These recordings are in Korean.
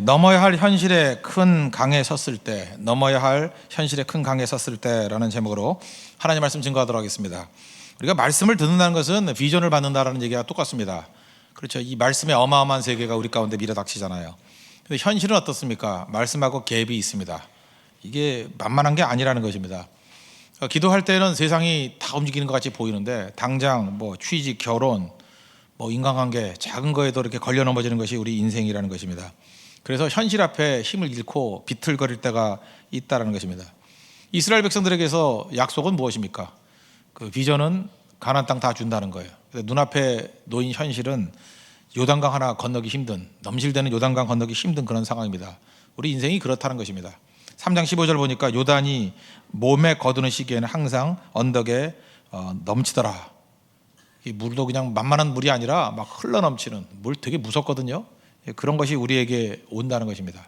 넘어야 할 현실에 큰 강에 섰을 때, 넘어야 할 현실에 큰 강에 섰을 때라는 제목으로 하나님 말씀 증거하도록 하겠습니다. 우리가 말씀을 듣는다는 것은 비전을 받는다라는 얘기가 똑같습니다. 그렇죠. 이 말씀의 어마어마한 세계가 우리 가운데 밀어닥치잖아요. 근데 현실은 어떻습니까? 말씀하고 갭이 있습니다. 이게 만만한 게 아니라는 것입니다. 기도할 때는 세상이 다 움직이는 것 같이 보이는데 당장 뭐 취직, 결혼, 뭐 인간관계 작은 거에도 이렇게 걸려 넘어지는 것이 우리 인생이라는 것입니다. 그래서 현실 앞에 힘을 잃고 비틀거릴 때가 있다는 것입니다. 이스라엘 백성들에게서 약속은 무엇입니까? 그 비전은 가나안 땅 다 준다는 거예요. 눈앞에 놓인 현실은 요단강 하나 건너기 힘든, 넘실대는 요단강 건너기 힘든 그런 상황입니다. 우리 인생이 그렇다는 것입니다. 3장 15절 보니까 요단이 몸에 거두는 시기에는 항상 언덕에 넘치더라. 이 물도 그냥 만만한 물이 아니라 막 흘러넘치는 물, 되게 무섭거든요. 그런 것이 우리에게 온다는 것입니다.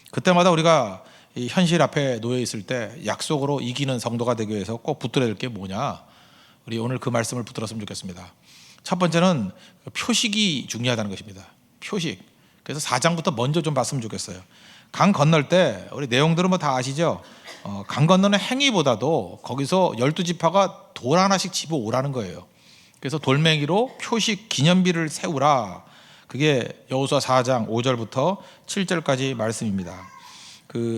그때마다 우리가 이 현실 앞에 놓여 있을 때 약속으로 이기는 성도가 되기 위해서 꼭 붙들어야 될 게 뭐냐, 우리 오늘 그 말씀을 붙들었으면 좋겠습니다. 첫 번째는 표식이 중요하다는 것입니다. 표식. 그래서 4장부터 먼저 좀 봤으면 좋겠어요. 강 건널 때 우리 내용들은 뭐 다 아시죠? 강 건너는 행위보다도 거기서 12지파가 돌 하나씩 집어 오라는 거예요. 그래서 돌멩이로 표식 기념비를 세우라. 그게 여호수아 4장 5절부터 7절까지 말씀입니다.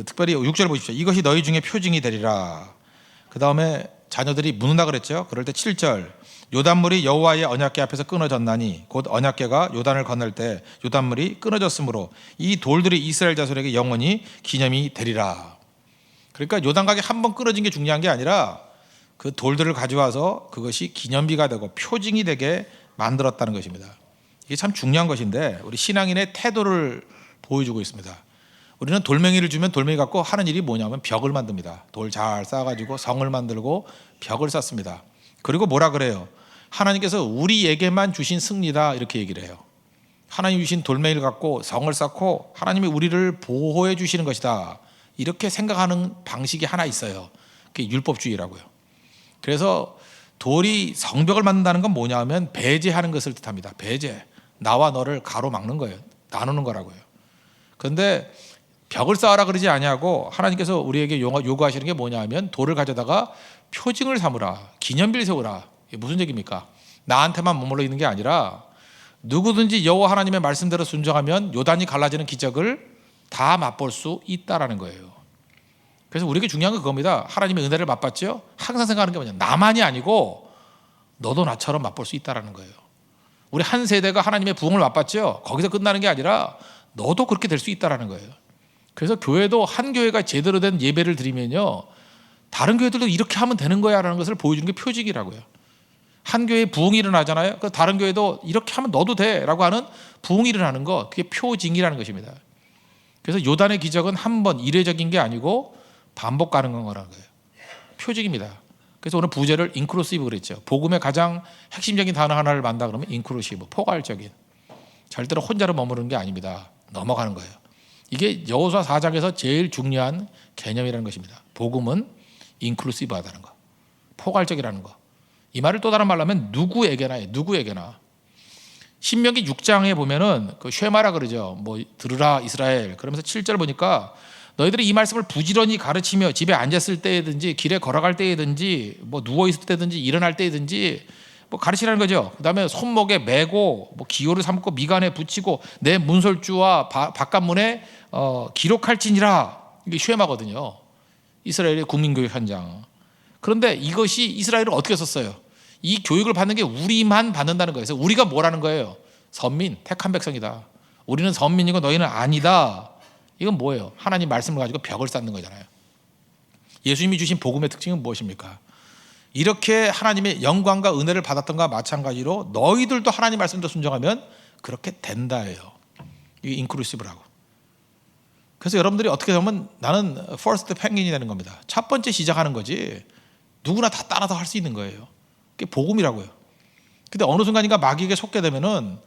특별히 6절 보십시오. 이것이 너희 중에 표징이 되리라. 그 다음에 자녀들이 묻는다 그랬죠. 그럴 때 7절, 요단물이 여호와의 언약궤 앞에서 끊어졌나니 곧 언약궤가 요단을 건널 때 요단물이 끊어졌으므로 이 돌들이 이스라엘 자손에게 영원히 기념이 되리라. 그러니까 요단강이 한번 끊어진 게 중요한 게 아니라 그 돌들을 가져와서 그것이 기념비가 되고 표징이 되게 만들었다는 것입니다. 이게 참 중요한 것인데 우리 신앙인의 태도를 보여주고 있습니다. 우리는 돌멩이를 주면 돌멩이 갖고 하는 일이 뭐냐면 벽을 만듭니다. 돌 잘 쌓아가지고 성을 만들고 벽을 쌓습니다. 그리고 뭐라 그래요? 하나님께서 우리에게만 주신 승리다, 이렇게 얘기를 해요. 하나님 주신 돌멩이를 갖고 성을 쌓고 하나님이 우리를 보호해 주시는 것이다, 이렇게 생각하는 방식이 하나 있어요. 그게 율법주의라고요. 그래서 돌이 성벽을 만든다는 건 뭐냐 하면 배제하는 것을 뜻합니다. 배제. 나와 너를 가로막는 거예요. 나누는 거라고요. 그런데 벽을 쌓아라 그러지 아니하고 하나님께서 우리에게 요구하시는 게 뭐냐 하면 돌을 가져다가 표징을 삼으라, 기념비를 세우라. 이게 무슨 얘기입니까? 나한테만 머물러 있는 게 아니라 누구든지 여호와 하나님의 말씀대로 순종하면 요단이 갈라지는 기적을 다 맛볼 수 있다라는 거예요. 그래서 우리에게 중요한 건 그겁니다. 하나님의 은혜를 맛봤죠? 항상 생각하는 게 뭐냐, 나만이 아니고 너도 나처럼 맛볼 수 있다라는 거예요. 우리 한 세대가 하나님의 부흥을 맛봤죠? 거기서 끝나는 게 아니라 너도 그렇게 될 수 있다라는 거예요. 그래서 교회도 한 교회가 제대로 된 예배를 드리면요, 다른 교회들도 이렇게 하면 되는 거야 라는 것을 보여주는 게 표징이라고요. 한 교회에 부흥이 일어나잖아요. 그 다른 교회도 이렇게 하면 너도 돼 라고 하는 부흥이 일어나는 거, 그게 표징이라는 것입니다. 그래서 요단의 기적은 한 번 이례적인 게 아니고 반복 가능한 거라는 거예요. 표징입니다. 그래서 오늘 부제를 인클루시브 그랬죠. 복음의 가장 핵심적인 단어 하나를 만다 그러면 인클루시브, 포괄적인. 절대로 혼자로 머무르는 게 아닙니다. 넘어가는 거예요. 이게 여호수아 4장에서 제일 중요한 개념이라는 것입니다. 복음은 인클루시브하다는 거, 포괄적이라는 거. 이 말을 또 다른 말로 하면 누구에게나 해요. 누구에게나. 신명기 6장에 보면은 그 쉐마라 그러죠. 뭐 들으라 이스라엘. 그러면서 7절 보니까 너희들이 이 말씀을 부지런히 가르치며 집에 앉았을 때든지 길에 걸어갈 때든지 뭐 누워 있을 때든지 일어날 때든지 뭐 가르치라는 거죠. 그다음에 손목에 메고 뭐 기호를 삼고 미간에 붙이고 내 문설주와 바깥문에 기록할지니라. 이게 쉐마거든요. 이스라엘의 국민교육 현장. 그런데 이것이 이스라엘을 어떻게 썼어요? 이 교육을 받는 게 우리만 받는다는 거예요. 그래서 우리가 뭐라는 거예요? 선민, 택한 백성이다. 우리는 선민이고 너희는 아니다. 이건 뭐예요? 하나님 말씀을 가지고 벽을 쌓는 거잖아요. 예수님이 주신 복음의 특징은 무엇입니까? 이렇게 하나님의 영광과 은혜를 받았던 것과 마찬가지로 너희들도 하나님 말씀대로 순종하면 그렇게 된다예요. 이게 인클루시브라고. 그래서 여러분들이 어떻게 보면 나는 퍼스트 펭귄이 되는 겁니다. 첫 번째 시작하는 거지 누구나 다 따라서 할 수 있는 거예요. 그게 복음이라고요. 근데 어느 순간인가 마귀에게 속게 되면은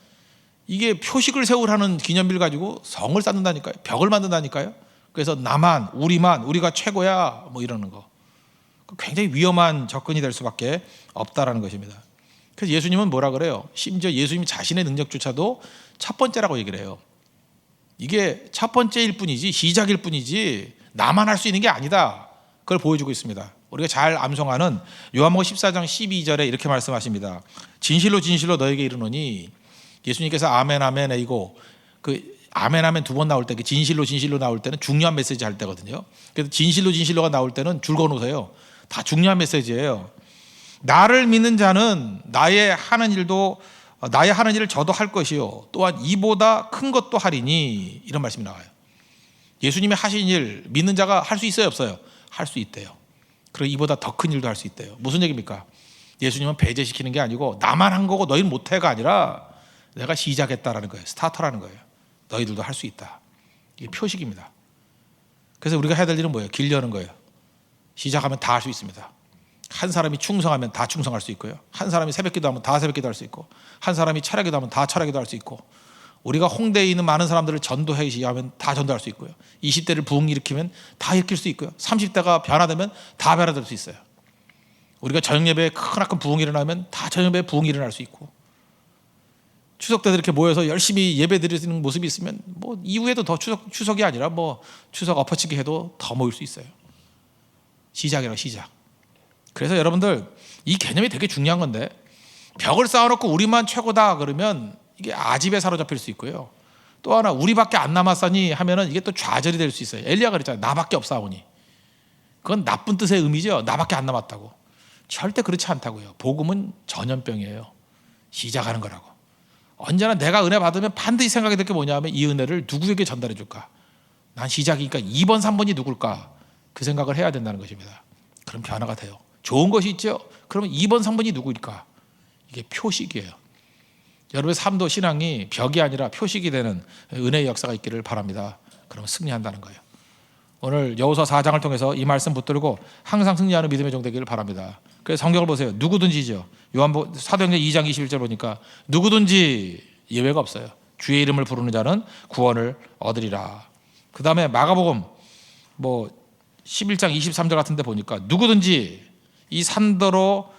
이게 표식을 세우라는 기념비를 가지고 성을 쌓는다니까요. 벽을 만든다니까요. 그래서 나만, 우리만, 우리가 최고야 뭐 이러는 거. 굉장히 위험한 접근이 될 수밖에 없다라는 것입니다. 그래서 예수님은 뭐라 그래요? 심지어 예수님 자신의 능력조차도 첫 번째라고 얘기를 해요. 이게 첫 번째일 뿐이지 시작일 뿐이지 나만 할 수 있는 게 아니다. 그걸 보여주고 있습니다. 우리가 잘 암송하는 요한복음 14장 12절에 이렇게 말씀하십니다. 진실로 진실로 너에게 이르노니, 예수님께서 아멘 아멘 이고 그 아멘 아멘 두 번 나올 때, 진실로 진실로 나올 때는 중요한 메시지 할 때거든요. 그래서 진실로 진실로가 나올 때는 줄 거놓으세요. 다 중요한 메시지예요. 나를 믿는 자는 나의 하는 일을 저도 할 것이요 또한 이보다 큰 것도 하리니, 이런 말씀이 나와요. 예수님이 하신 일 믿는 자가 할 수 있어요, 없어요? 할 수 있대요. 그리고 이보다 더 큰 일도 할 수 있대요. 무슨 얘기입니까? 예수님은 배제시키는 게 아니고 나만 한 거고 너희는 못해가 아니라 내가 시작했다라는 거예요. 스타터라는 거예요. 너희들도 할 수 있다. 이게 표식입니다. 그래서 우리가 해야 될 일은 뭐예요? 길 여는 거예요. 시작하면 다 할 수 있습니다. 한 사람이 충성하면 다 충성할 수 있고요. 한 사람이 새벽기도 하면 다 새벽기도 할 수 있고, 한 사람이 철야기도 하면 다 철야기도 할 수 있고, 우리가 홍대에 있는 많은 사람들을 전도해 시하면 다 전도할 수 있고요. 20대를 부흥 일으키면 다 일으킬 수 있고요. 30대가 변화되면 다 변화될 수 있어요. 우리가 저녁 예배에 크나큰 부흥이 일어나면 다 저녁 예배에 부흥이 일어날 수 있고, 추석 때 이렇게 모여서 열심히 예배 드리는 모습이 있으면 뭐 이후에도 더 추석이 아니라 뭐 추석 엎어치기 해도 더 모일 수 있어요. 시작이라고, 시작. 그래서 여러분들 이 개념이 되게 중요한 건데, 벽을 쌓아놓고 우리만 최고다 그러면 이게 아집에 사로잡힐 수 있고요. 또 하나, 우리밖에 안 남았으니 하면은 이게 또 좌절이 될 수 있어요. 엘리야가 그랬잖아요. 나밖에 없사오니. 그건 나쁜 뜻의 의미죠. 나밖에 안 남았다고. 절대 그렇지 않다고요. 복음은 전염병이에요. 시작하는 거라고. 언제나 내가 은혜 받으면 반드시 생각이 들 게 뭐냐면, 이 은혜를 누구에게 전달해 줄까? 난 시작이니까 2번 3번이 누굴까? 그 생각을 해야 된다는 것입니다. 그럼 변화가 돼요. 좋은 것이 있죠. 그러면 2번 3번이 누구일까? 이게 표식이에요. 여러분의 삶도 신앙이 벽이 아니라 표식이 되는 은혜의 역사가 있기를 바랍니다. 그러면 승리한다는 거예요. 오늘 여호수아 4장을 통해서 이 말씀 붙들고 항상 승리하는 믿음의 종 되기를 바랍니다. 그래서 성경을 보세요. 누구든지죠. 사도행전 2장 21절 보니까 누구든지 예외가 없어요. 주의 이름을 부르는 자는 구원을 얻으리라. 그 다음에 마가복음 11장 23절 같은 데 보니까 누구든지 이 산더러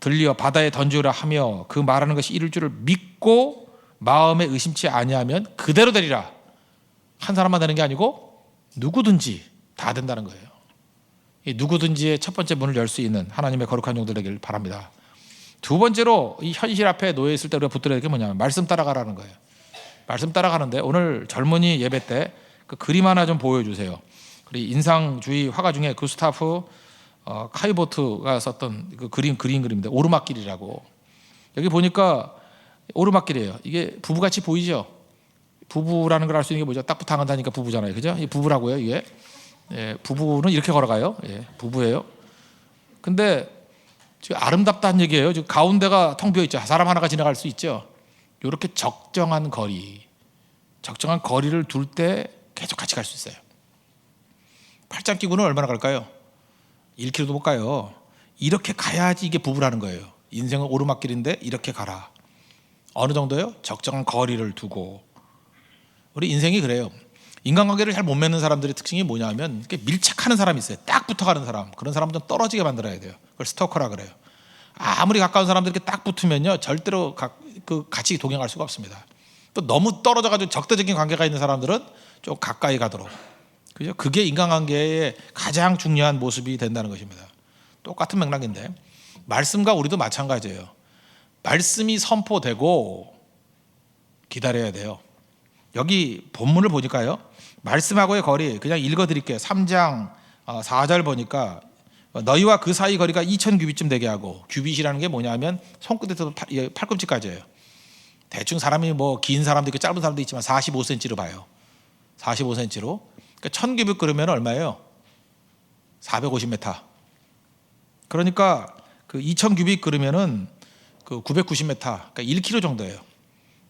들려 바다에 던지라 하며 그 말하는 것이 이룰 줄을 믿고 마음에 의심치 아니하면 그대로 되리라. 한 사람만 되는 게 아니고 누구든지 다 된다는 거예요. 이 누구든지의 첫 번째 문을 열 수 있는 하나님의 거룩한 종들 되길 바랍니다. 두 번째로 이 현실 앞에 놓여 있을 때 우리가 붙들어야 될 게 뭐냐면 말씀 따라가라는 거예요. 말씀 따라가는데 오늘 젊은이 예배 때 그 그림 하나 좀 보여주세요. 인상주의 화가 중에 구스타프 카이보트가 썼던 그 그림인데 오르막길이라고. 여기 보니까 오르막길이에요. 이게 부부같이 보이죠? 부부라는 걸 알 수 있는 게 뭐죠? 딱 붙어 한다니까 부부잖아요. 그죠? 이 부부라고요, 이게. 예, 부부는 이렇게 걸어가요. 예, 부부예요. 근데 지금 아름답다는 얘기예요. 지금 가운데가 텅 비어 있죠. 사람 하나가 지나갈 수 있죠. 이렇게 적정한 거리를 둘 때 계속 같이 갈 수 있어요. 팔짱 끼고는 얼마나 갈까요? 1km도 못 가요. 이렇게 가야지 이게 부부라는 거예요. 인생은 오르막길인데 이렇게 가라. 어느 정도요? 적정한 거리를 두고. 우리 인생이 그래요. 인간관계를 잘 못 맺는 사람들의 특징이 뭐냐면 밀착하는 사람이 있어요. 딱 붙어가는 사람. 그런 사람 좀 떨어지게 만들어야 돼요. 그걸 스토커라 그래요. 아무리 가까운 사람들 이렇게 딱 붙으면요, 절대로 같이 동행할 수가 없습니다. 또 너무 떨어져가지고 적대적인 관계가 있는 사람들은 좀 가까이 가도록. 그죠? 그게 인간관계의 가장 중요한 모습이 된다는 것입니다. 똑같은 맥락인데 말씀과 우리도 마찬가지예요. 말씀이 선포되고 기다려야 돼요. 여기 본문을 보니까요, 말씀하고의 거리 그냥 읽어드릴게요. 3장 4절 보니까 너희와 그 사이 거리가 2000규빗쯤 되게 하고, 규빗이라는 게 뭐냐면 손끝에서 팔꿈치까지예요. 대충 사람이 긴 사람도 있고 짧은 사람도 있지만 45cm로 봐요. 45cm로. 그러니까 1000규빗 그러면 얼마예요? 450m. 그러니까 그 2000규빗 그러면은 그 990m, 그러니까 1km 정도예요.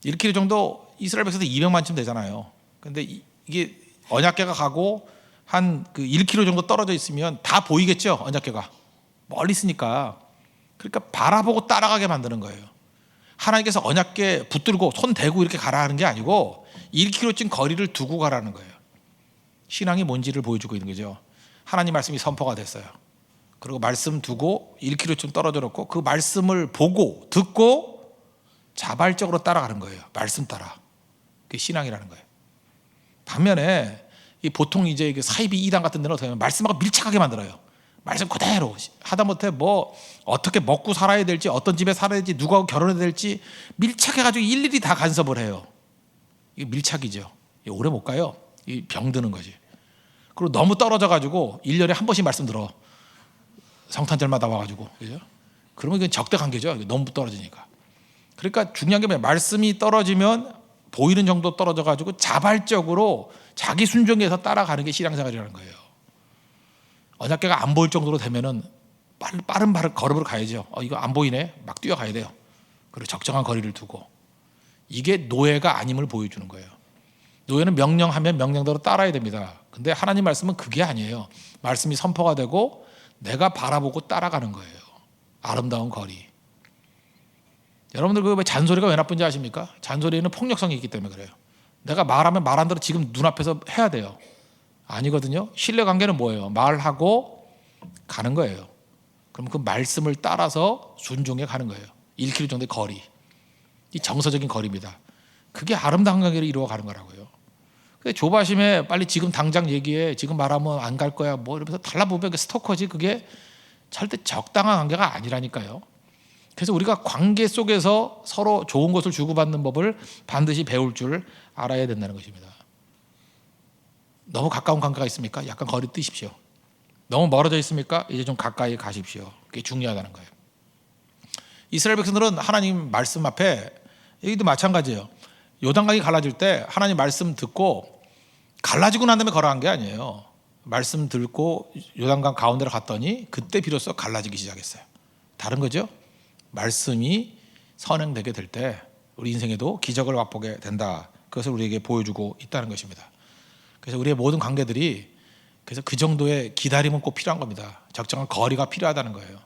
1km 정도 이스라엘 백성도 200만쯤 되잖아요. 근데 이게 언약궤가 가고 한 그 1km 정도 떨어져 있으면 다 보이겠죠, 언약궤가. 멀리 있으니까. 그러니까 바라보고 따라가게 만드는 거예요. 하나님께서 언약궤 붙들고 손 대고 이렇게 가라 하는 게 아니고 1km쯤 거리를 두고 가라는 거예요. 신앙이 뭔지를 보여주고 있는 거죠. 하나님 말씀이 선포가 됐어요. 그리고 말씀 두고 1km쯤 떨어져 놓고 그 말씀을 보고 듣고 자발적으로 따라가는 거예요. 말씀 따라. 그게 신앙이라는 거예요. 반면에 이 보통 이제 이게 사이비 이단 같은 데는 어떻게 하면 말씀하고 밀착하게 만들어요. 말씀 그대로 하다못해 뭐 어떻게 먹고 살아야 될지, 어떤 집에 살아야 될지, 누구하고 결혼해야 될지 밀착해가지고 일일이 다 간섭을 해요. 이게 밀착이죠. 이게 오래 못 가요. 이 병드는 거지. 그리고 너무 떨어져가지고 1년에 한 번씩 말씀 들어. 성탄절마다 와가지고, 그죠? 그러면 이건 적대 관계죠. 너무 떨어지니까. 그러니까 중요한 게 뭐냐? 말씀이 떨어지면 보이는 정도 떨어져가지고 자발적으로 자기 순종해서 따라가는 게 신앙생활이라는 거예요. 언약궤가 안 보일 정도로 되면은 빠른 걸음으로 가야죠. 이거 안 보이네, 막 뛰어가야 돼요. 그리고 적정한 거리를 두고. 이게 노예가 아님을 보여주는 거예요. 노예는 명령하면 명령대로 따라야 됩니다. 근데 하나님 말씀은 그게 아니에요. 말씀이 선포가 되고 내가 바라보고 따라가는 거예요. 아름다운 거리. 여러분들 그 잔소리가 왜 나쁜지 아십니까? 잔소리에는 폭력성이 있기 때문에 그래요. 내가 말하면 말한 대로 지금 눈앞에서 해야 돼요. 아니거든요. 신뢰관계는 뭐예요? 말하고 가는 거예요. 그럼 그 말씀을 따라서 순종해 가는 거예요. 1km 정도의 거리. 이 정서적인 거리입니다. 그게 아름다운 관계를 이루어가는 거라고요. 조바심에 빨리 지금 당장 얘기해, 지금 말하면 안 갈 거야 뭐 이러면서 달라보면 스토커지. 그게 절대 적당한 관계가 아니라니까요. 그래서 우리가 관계 속에서 서로 좋은 것을 주고받는 법을 반드시 배울 줄 알아야 된다는 것입니다. 너무 가까운 관계가 있습니까? 약간 거리 뜨십시오. 너무 멀어져 있습니까? 이제 좀 가까이 가십시오. 그게 중요하다는 거예요. 이스라엘 백성들은 하나님 말씀 앞에, 여기도 마찬가지예요. 요단강이 갈라질 때 하나님 말씀 듣고 갈라지고 난 다음에 걸어간 게 아니에요. 말씀 듣고 요단강 가운데로 갔더니 그때 비로소 갈라지기 시작했어요. 다른 거죠. 말씀이 선행되게 될 때 우리 인생에도 기적을 맛보게 된다. 그것을 우리에게 보여주고 있다는 것입니다. 그래서 우리의 모든 관계들이, 그래서 그 정도의 기다림은 꼭 필요한 겁니다. 적정한 거리가 필요하다는 거예요.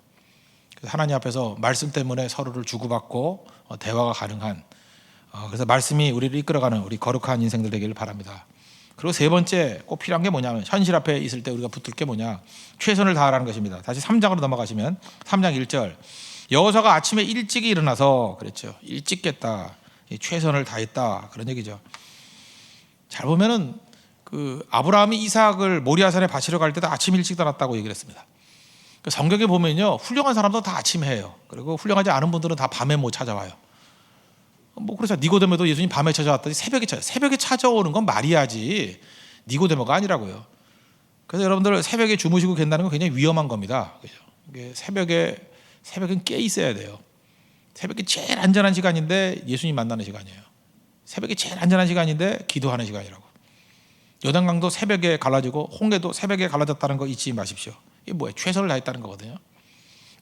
그래서 하나님 앞에서 말씀 때문에 서로를 주고받고 대화가 가능한, 그래서 말씀이 우리를 이끌어가는 우리 거룩한 인생들 되기를 바랍니다. 그리고 세 번째 꼭 필요한 게 뭐냐면, 현실 앞에 있을 때 우리가 붙들 게 뭐냐, 최선을 다하라는 것입니다. 다시 3장으로 넘어가시면 3장 1절, 여호수아가 아침에 일찍이 일어나서, 그랬죠, 일찍 깼다, 최선을 다했다, 그런 얘기죠. 잘 보면은 그 아브라함이 이삭을 모리아산에 바치러 갈 때도 아침 일찍 일어났다고 얘기를 했습니다. 성경에 보면요, 훌륭한 사람도 다 아침에 해요. 그리고 훌륭하지 않은 분들은 다 밤에 못 찾아와요. 뭐 그래서 니고데모도 예수님 밤에 찾아왔더니 새벽에 찾아오는 건 마리아지 니고데모가 아니라고요. 그래서 여러분들 새벽에 주무시고 깬다는 건 굉장히 위험한 겁니다. 그죠? 이게 새벽엔 깨 있어야 돼요. 새벽에 제일 안전한 시간인데 예수님 만나는 시간이에요. 새벽에 제일 안전한 시간인데 기도하는 시간이라고. 요단강도 새벽에 갈라지고 홍해도 새벽에 갈라졌다는 거 잊지 마십시오. 이게 뭐예요? 최선을 다했다는 거거든요.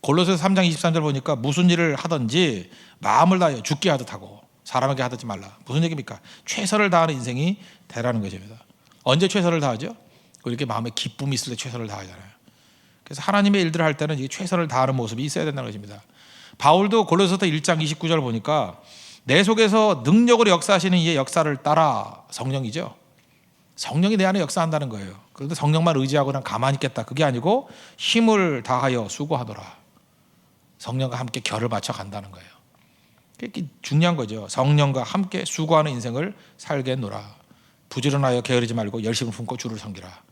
골로새서 3장 23절 보니까 무슨 일을 하든지 마음을 다하여 죽게 하듯 하고 사람에게 하듯지 말라. 무슨 얘기입니까? 최선을 다하는 인생이 되라는 것입니다. 언제 최선을 다하죠? 이렇게 마음에 기쁨이 있을 때 최선을 다하잖아요. 그래서 하나님의 일들을 할 때는 이 최선을 다하는 모습이 있어야 된다는 것입니다. 바울도 골로새서 1장 29절 보니까 내 속에서 능력으로 역사하시는 이의 역사를 따라, 성령이죠. 성령이 내 안에 역사한다는 거예요. 그런데 성령만 의지하고 그냥 가만히 있겠다, 그게 아니고 힘을 다하여 수고하더라. 성령과 함께 결을 맞춰 간다는 거예요. 그게 중요한 거죠. 성령과 함께 수고하는 인생을 살겠노라. 부지런하여 게으르지 말고 열심을 품고 주를 섬기라.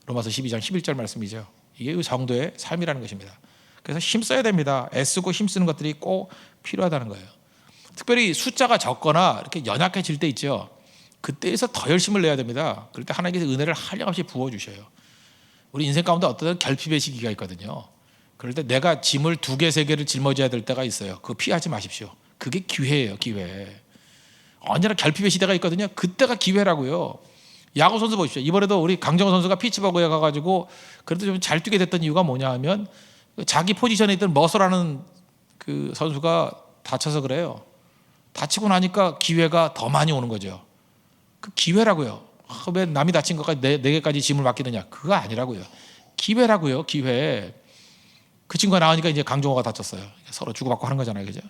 로마서 12장 11절 말씀이죠. 이게 성도의 삶이라는 것입니다. 그래서 힘써야 됩니다. 애쓰고 힘쓰는 것들이 꼭 필요하다는 거예요. 특별히 숫자가 적거나 이렇게 연약해질 때 있죠. 그때에서 더 열심을 내야 됩니다. 그럴 때 하나님께서 은혜를 한량없이 부어주셔요. 우리 인생 가운데 어떤 결핍의 시기가 있거든요. 그럴 때 내가 짐을 2개, 3개를 짊어져야 될 때가 있어요. 그거 피하지 마십시오. 그게 기회예요, 기회. 언제나 결핍의 시대가 있거든요. 그때가 기회라고요. 야구 선수 보십시오. 이번에도 우리 강정호 선수가 피츠버그에 가가지고 그래도 좀 잘 뛰게 됐던 이유가 뭐냐 하면 자기 포지션에 있던 머서라는 그 선수가 다쳐서 그래요. 다치고 나니까 기회가 더 많이 오는 거죠. 그 기회라고요. 왜 남이 다친 것까지 네 개까지 짐을 맡기느냐, 그거 아니라고요. 기회라고요, 기회. 그 친구가 나오니까 이제 강정호가 다쳤어요. 서로 주고받고 하는 거잖아요, 그죠?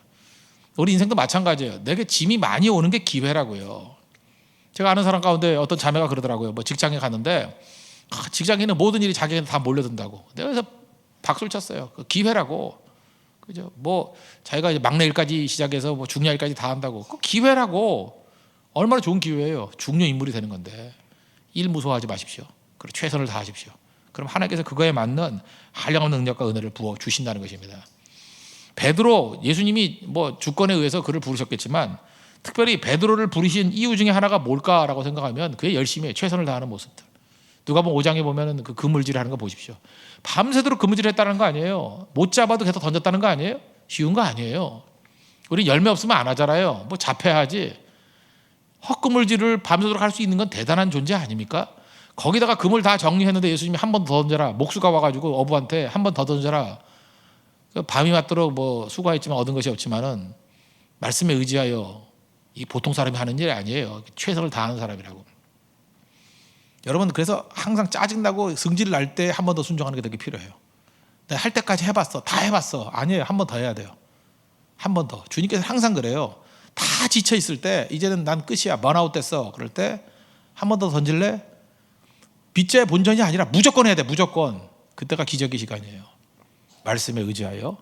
우리 인생도 마찬가지예요. 내게 짐이 많이 오는 게 기회라고요. 제가 아는 사람 가운데 어떤 자매가 그러더라고요. 뭐 직장에 갔는데 직장에는 모든 일이 자기한테 다 몰려든다고. 내가 그래서 박수를 쳤어요. 그 기회라고, 그죠? 뭐 자기가 이제 막내 일까지 시작해서 뭐 중야 일까지 다 한다고. 그 기회라고. 얼마나 좋은 기회예요. 중요 인물이 되는 건데. 일 무서워하지 마십시오. 그리고 최선을 다하십시오. 그럼 하나님께서 그거에 맞는 한량한 능력과 은혜를 부어 주신다는 것입니다. 베드로, 예수님이 뭐 주권에 의해서 그를 부르셨겠지만 특별히 베드로를 부르신 이유 중에 하나가 뭘까라고 생각하면 그의 열심히 최선을 다하는 모습들. 누가복음 5장에 보면은 그 그물질하는 거 보십시오. 밤새도록 그물질했다는 거 아니에요. 못 잡아도 계속 던졌다는 거 아니에요? 쉬운 거 아니에요. 우리 열매 없으면 안 하잖아요. 뭐 잡혀야지. 헛그물질을 밤새도록 할 수 있는 건 대단한 존재 아닙니까? 거기다가 그물 다 정리했는데 예수님이 한 번 더 던져라. 목수가 와가지고 어부한테 한 번 더 던져라. 밤이 맞도록 뭐 수고했지만 얻은 것이 없지만은 말씀에 의지하여 이 보통 사람이 하는 일이 아니에요. 최선을 다하는 사람이라고. 여러분, 그래서 항상 짜증나고 승질 날 때 한 번 더 순종하는 게 되게 필요해요. 내가 할 때까지 해봤어. 다 해봤어. 아니에요. 한 번 더 해야 돼요. 한 번 더. 주님께서 항상 그래요. 다 지쳐 있을 때 이제는 난 끝이야. 번아웃 됐어. 그럴 때 한 번 더 던질래? 빚자의 본전이 아니라 무조건 해야 돼. 무조건. 그때가 기적의 시간이에요. 말씀에 의지하여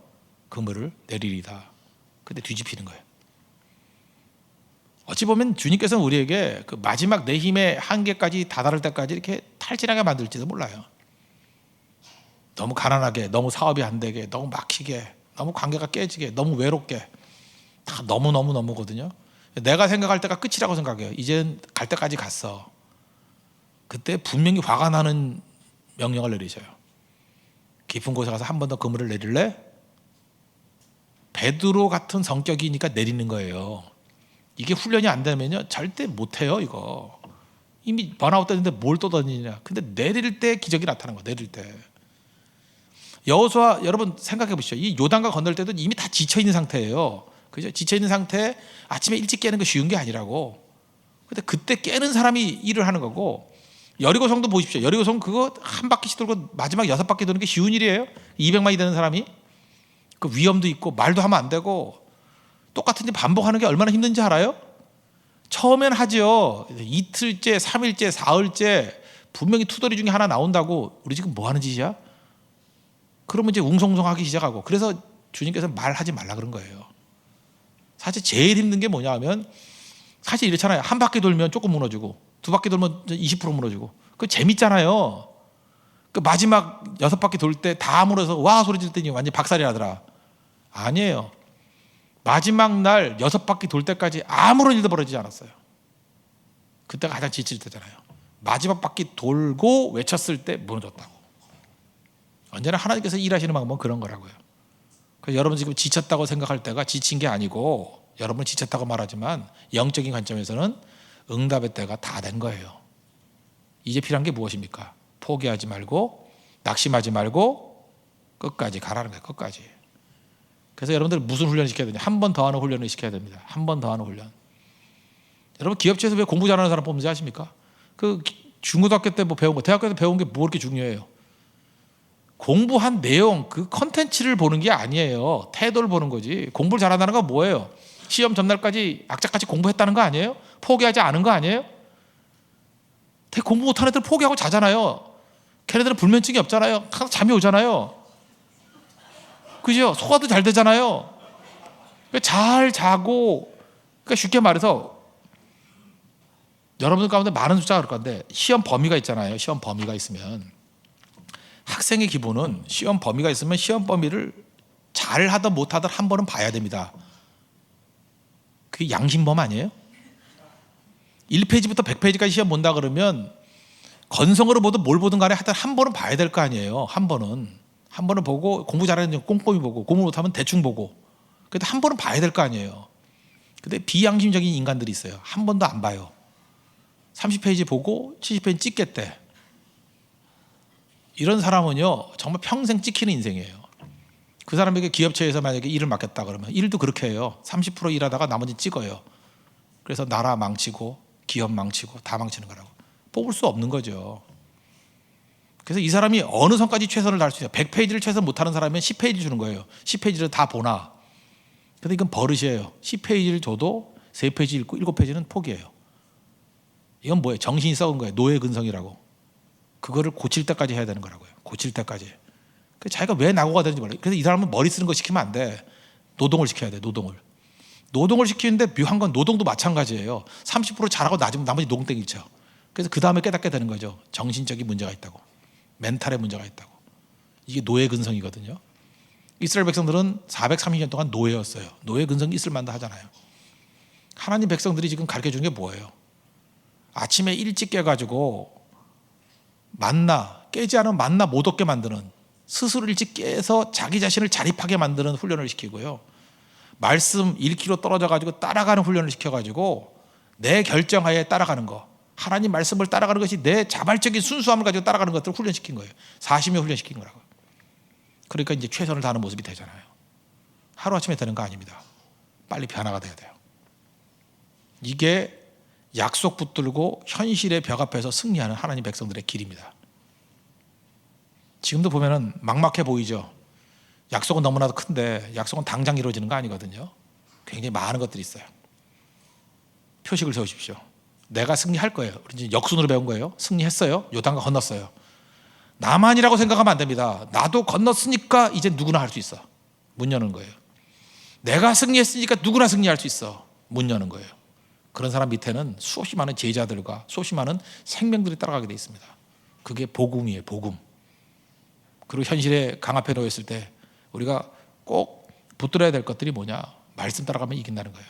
그물을 내리리다. 근데 뒤집히는 거예요. 어찌 보면 주님께서는 우리에게 그 마지막 내 힘의 한계까지 다다를 때까지 이렇게 탈진하게 만들지도 몰라요. 너무 가난하게, 너무 사업이 안 되게, 너무 막히게, 너무 관계가 깨지게, 너무 외롭게, 다 너무거든요. 내가 생각할 때가 끝이라고 생각해요. 이제는 갈 때까지 갔어. 그때 분명히 화가 나는 명령을 내리셔요. 깊은 곳에 가서 한 번 더 그물을 내릴래? 베드로 같은 성격이니까 내리는 거예요. 이게 훈련이 안 되면요 절대 못해요. 이거 이미 번아웃 됐는데 뭘 또 던지냐. 근데 내릴 때 기적이 나타나는 거예요. 내릴 때. 여호수아, 여러분 생각해 보시죠. 이 요단강 건널 때도 이미 다 지쳐 있는 상태예요. 그죠? 지쳐 있는 상태에 아침에 일찍 깨는 거 쉬운 게 아니라고. 근데 그때 깨는 사람이 일을 하는 거고, 여리고성도 보십시오. 여리고성 그거 한 바퀴씩 돌고 마지막 6바퀴 도는 게 쉬운 일이에요? 200만이 되는 사람이. 그 위험도 있고 말도 하면 안 되고 똑같은 일 반복하는 게 얼마나 힘든지 알아요? 처음엔 하죠. 이틀째, 3일째, 사흘째 분명히 투덜이 중에 하나 나온다고 우리 지금 뭐 하는 짓이야? 그러면 이제 웅성웅성하기 시작하고. 그래서 주님께서 말하지 말라 그런 거예요. 사실 제일 힘든 게 뭐냐 하면, 사실 이렇잖아요. 한 바퀴 돌면 조금 무너지고 2바퀴 돌면 20% 무너지고. 그 재밌잖아요. 그 마지막 6바퀴 돌 때 다 무너져서 와 소리 질 때니 완전 박살이 나더라. 아니에요. 마지막 날 6바퀴 돌 때까지 아무런 일도 벌어지지 않았어요. 그때가 가장 지칠 때잖아요. 마지막 바퀴 돌고 외쳤을 때 무너졌다고. 언제나 하나님께서 일하시는 방법은 그런 거라고요. 그래서 여러분 지금 지쳤다고 생각할 때가 지친 게 아니고, 여러분 지쳤다고 말하지만 영적인 관점에서는 응답의 때가 다 된 거예요. 이제 필요한 게 무엇입니까? 포기하지 말고 낙심하지 말고 끝까지 가라는 거예요. 끝까지. 그래서 여러분들 무슨 훈련을 시켜야 되냐? 한 번 더 하는 훈련을 시켜야 됩니다. 한 번 더 하는 훈련. 여러분 기업체에서 왜 공부 잘하는 사람 뽑는지 아십니까? 그 중고등학교 때 뭐 배운 거, 대학교 때 배운 게 뭐 그렇게 중요해요? 공부한 내용, 그 컨텐츠를 보는 게 아니에요. 태도를 보는 거지. 공부를 잘한다는 건 뭐예요? 시험 전날까지 악착같이 공부했다는 거 아니에요? 포기하지 않은 거 아니에요? 되게 공부 못하는 애들 포기하고 자잖아요. 걔네들은 불면증이 없잖아요. 항상 잠이 오잖아요. 그죠? 소화도 잘 되잖아요. 잘 자고. 그러니까 쉽게 말해서 여러분들 가운데 많은 숫자가 그럴 건데, 시험 범위가 있잖아요. 시험 범위가 있으면 학생의 기본은 시험 범위가 있으면 시험 범위를 잘 하든 못하든 한 번은 봐야 됩니다. 그게 양심범 아니에요? 1페이지부터 100페이지까지 시험 본다 그러면 건성으로 보든 뭘 보든 간에 하여튼 한 번은 봐야 될 거 아니에요. 한 번은 보고, 공부 잘하는 꼼꼼히 보고, 공부 못하면 대충 보고. 그래도 한 번은 봐야 될 거 아니에요. 근데 비양심적인 인간들이 있어요. 한 번도 안 봐요. 30페이지 보고 70페이지 찍겠대. 이런 사람은요 정말 평생 찍히는 인생이에요. 그 사람에게 기업체에서 만약에 일을 맡겼다 그러면 일도 그렇게 해요. 30% 일하다가 나머지 찍어요. 그래서 나라 망치고 기업 망치고 다 망치는 거라고. 뽑을 수 없는 거죠. 그래서 이 사람이 어느 선까지 최선을 다할 수 있어요. 100페이지를 최선 못하는 사람은 10페이지 주는 거예요. 10페이지를 다 보나. 근데 이건 버릇이에요. 10페이지를 줘도 3페이지 읽고 7페이지는 포기해요. 이건 뭐예요? 정신이 썩은 거예요. 노예 근성이라고. 그거를 고칠 때까지 해야 되는 거라고요. 고칠 때까지. 자기가 왜 낙오가 되는지 몰라요. 그래서 이 사람은 머리 쓰는 거 시키면 안 돼. 노동을 시켜야 돼. 노동을 시키는데 묘한 건 노동도 마찬가지예요. 30% 잘하고 나머지 노동땡이 쳐. 그래서 그 다음에 깨닫게 되는 거죠. 정신적인 문제가 있다고, 멘탈에 문제가 있다고. 이게 노예 근성이거든요. 이스라엘 백성들은 430년 동안 노예였어요. 노예 근성이 있을 만도 하잖아요. 하나님 백성들이 지금 가르쳐 주는 게 뭐예요? 아침에 일찍 깨가지고 만나, 깨지 않은 만나 못 얻게 만드는, 스스로 일찍 깨서 자기 자신을 자립하게 만드는 훈련을 시키고요. 말씀 1km 떨어져가지고 따라가는 훈련을 시켜가지고 내 결정하에 따라가는 거, 하나님 말씀을 따라가는 것이 내 자발적인 순수함을 가지고 따라가는 것들을 훈련시킨 거예요. 40년 훈련시킨 거라고요. 그러니까 이제 최선을 다하는 모습이 되잖아요. 하루아침에 되는 거 아닙니다. 빨리 변화가 돼야 돼요. 이게 약속 붙들고 현실의 벽 앞에서 승리하는 하나님 백성들의 길입니다. 지금도 보면은 막막해 보이죠. 약속은 너무나도 큰데 약속은 당장 이루어지는 거 아니거든요. 굉장히 많은 것들이 있어요. 표식을 세우십시오. 내가 승리할 거예요. 우리 이제 역순으로 배운 거예요. 승리했어요. 요단강 건넜어요. 나만이라고 생각하면 안 됩니다. 나도 건넜으니까 이제 누구나 할 수 있어. 문 여는 거예요. 내가 승리했으니까 누구나 승리할 수 있어. 문 여는 거예요. 그런 사람 밑에는 수없이 많은 제자들과 수없이 많은 생명들이 따라가게 돼 있습니다. 그게 복음이에요. 복음. 그리고 현실의 강 앞에 놓였을 때 우리가 꼭 붙들어야 될 것들이 뭐냐? 말씀 따라가면 이긴다는 거예요.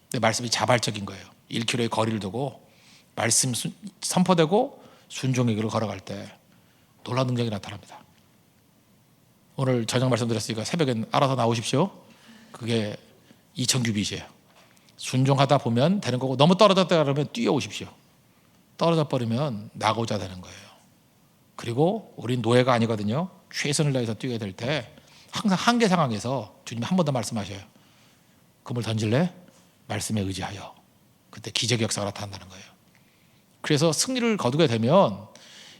근데 말씀이 자발적인 거예요. 1km의 거리를 두고 말씀 선포되고 순종의 길을 걸어갈 때 놀라운 능력이 나타납니다. 오늘 저녁 말씀드렸으니까 새벽엔 알아서 나오십시오. 그게 2000규빗이에요. 순종하다 보면 되는 거고, 너무 떨어졌다 그러면 뛰어오십시오. 떨어져 버리면 나고자 되는 거예요. 그리고 우린 노예가 아니거든요. 최선을 다해서 뛰게 될 때 항상 한계 상황에서 주님이 한 번 더 말씀하셔요. 금을 던질래? 말씀에 의지하여. 그때 기적의 역사가 나타난다는 거예요. 그래서 승리를 거두게 되면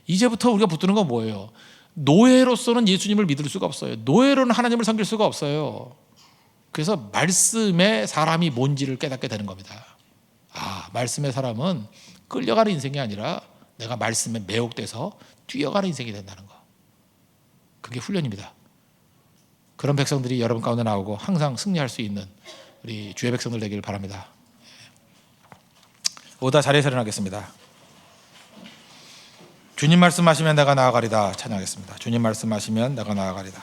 이제부터 우리가 붙드는 건 뭐예요? 노예로서는 예수님을 믿을 수가 없어요. 노예로는 하나님을 섬길 수가 없어요. 그래서 말씀의 사람이 뭔지를 깨닫게 되는 겁니다. 아, 말씀의 사람은 끌려가는 인생이 아니라 내가 말씀에 매혹돼서 뛰어가는 인생이 된다는 거. 그게 훈련입니다. 그런 백성들이 여러분 가운데 나오고 항상 승리할 수 있는 우리 주의 백성들 되기를 바랍니다. 오다 자리에서 일어나겠습니다. 주님 말씀하시면 내가 나아가리다 찬양하겠습니다. 주님 말씀하시면 내가 나아가리다.